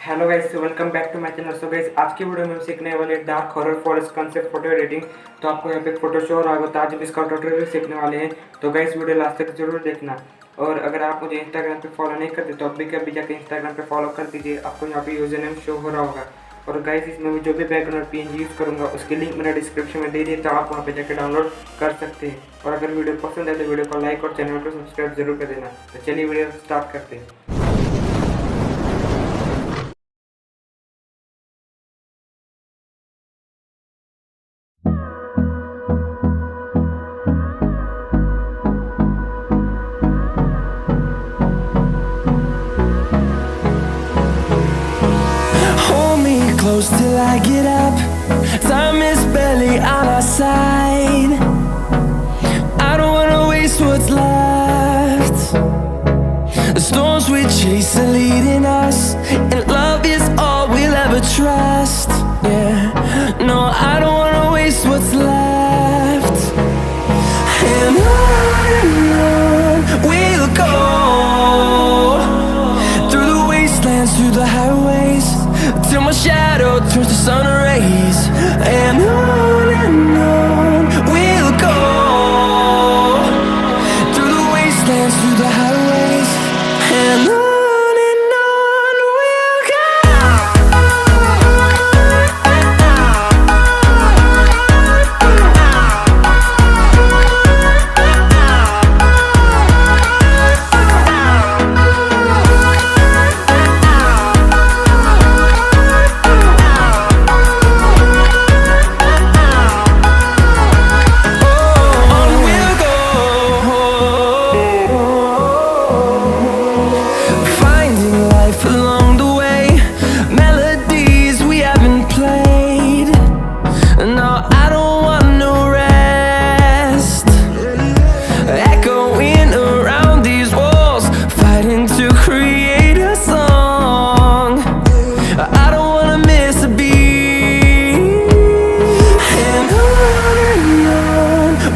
Hello guys, welcome back to my channel. So guys, आज की video में हम सीखने वाले dark horror forest concept photo editing. तो आपको यहाँ पे फोटो शो रहा होगा, तो आज हम इसका ट्यूटोरियल सीखने वाले हैं। तो गाइस, वीडियो लास्ट तक जरूर देखना। और अगर आप मुझे इंस्टाग्राम पे फॉलो नहीं करते तो अभी कभी जाकर इंस्टाग्राम पे फॉलो कर दीजिए। आपको यहाँ पे यूजर नेम शो हो रहा होगा। और गाइस, इसमें मैं जो भी बैकग्राउंड पीएनजी यूज़ करूँगा उसकी लिंक मैंने डिस्क्रिप्शन में दे दी, तो आप वहाँ पे जाकर डाउनलोड कर सकते हैं। और अगर वीडियो पसंद है तो वीडियो को लाइक और चैनल को सब्सक्राइब जरूर कर देना। तो चलिए वीडियो स्टार्ट करते हैं। Hold me close till I get up. Time is barely on our side. I don't wanna waste what's left. The storms we chase are leading us, and love is all we'll ever trust. Yeah, no, I don't wanna waste what's left. And on we'll go, through the wastelands, through the highways, till my shadow turns to sun rays. And on we'll go, through the wastelands, through the highways. And on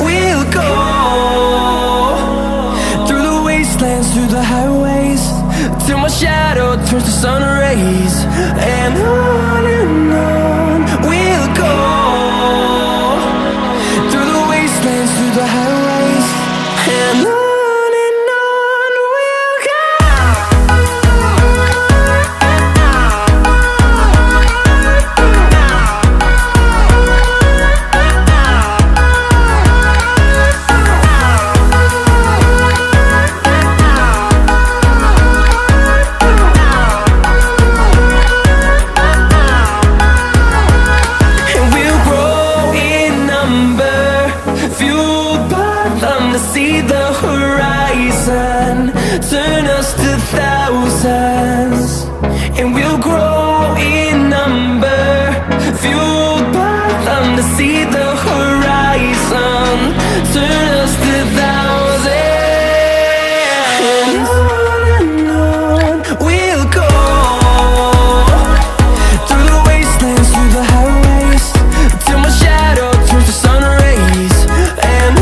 we'll go. Through the highways, till my shadow turns to sun rays. And on we'll go, through the wastelands, through the highways. And on we'll go. See the horizon, turn us to thousands, and we'll grow in number, fueled by them to see the horizon, turn us to thousands. And on we'll go, through the wastelands, through the highways, till my shadow turns to sun rays. And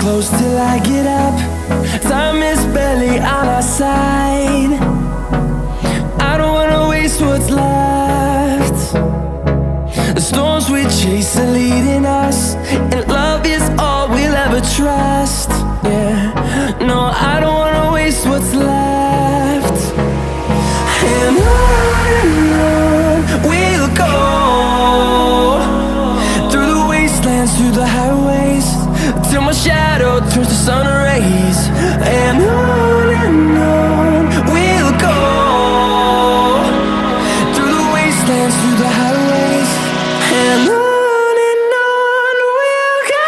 close till I get up. Time is barely on our side. I don't wanna waste what's left. The storms we chase are leading us, and love is all we'll ever trust. Yeah, no, I don't wanna waste what's left. And on we'll go, through the wastelands, through the highways, till my shadow turns to sun rays. And on we'll go, through the wastelands, through the highways. And on we'll go.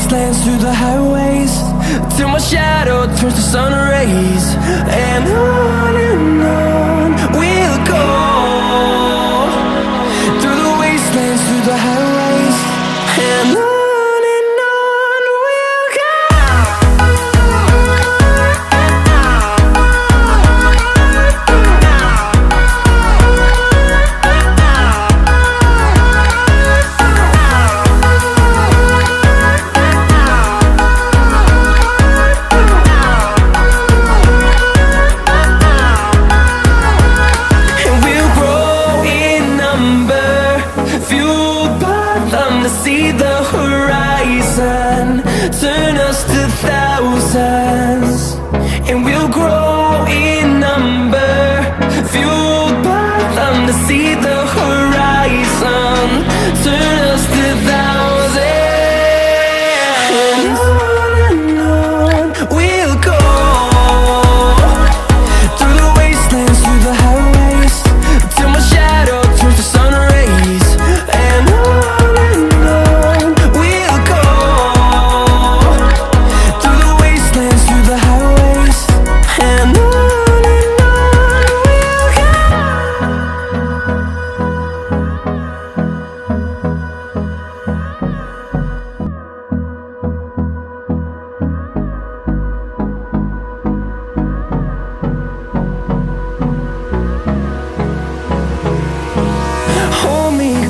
wastelands, through the highways, till my shadow turns to sun rays. And on we'll go, through the wastelands, through the highways, and on we'll go. See the horizon turn us to thousands, and we'll grow in number, fueled by them to see the horizon turn us to thousands. And on we'll go, through the wastelands, through the highways, till my shadow turns to sun rays. And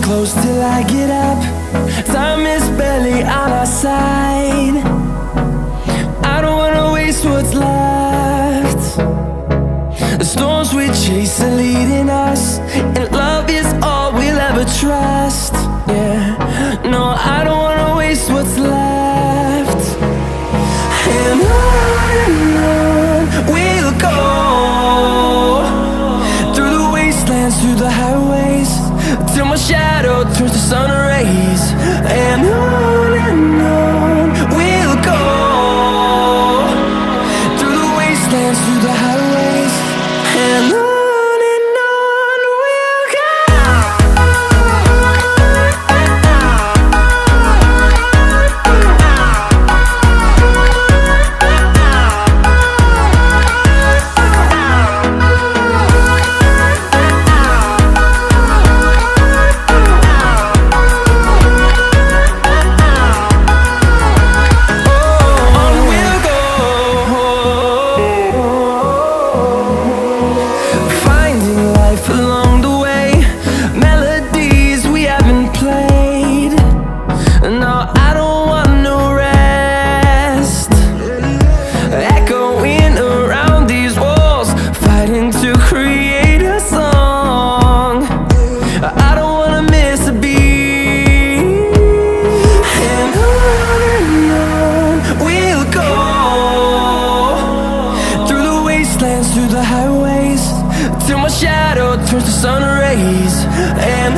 close till I get up. Time is barely on our side. I don't wanna waste what's left. The storms we chase are leading us, and love is all we'll ever trust. Yeah, no, I don't wanna waste what's left. And on we'll go, through the wastelands, through the highways, till my shadow turns to sun rays. And on we'll go, through the wastelands, through the highways, and on. Through the highways, till my shadow turns to sun rays. And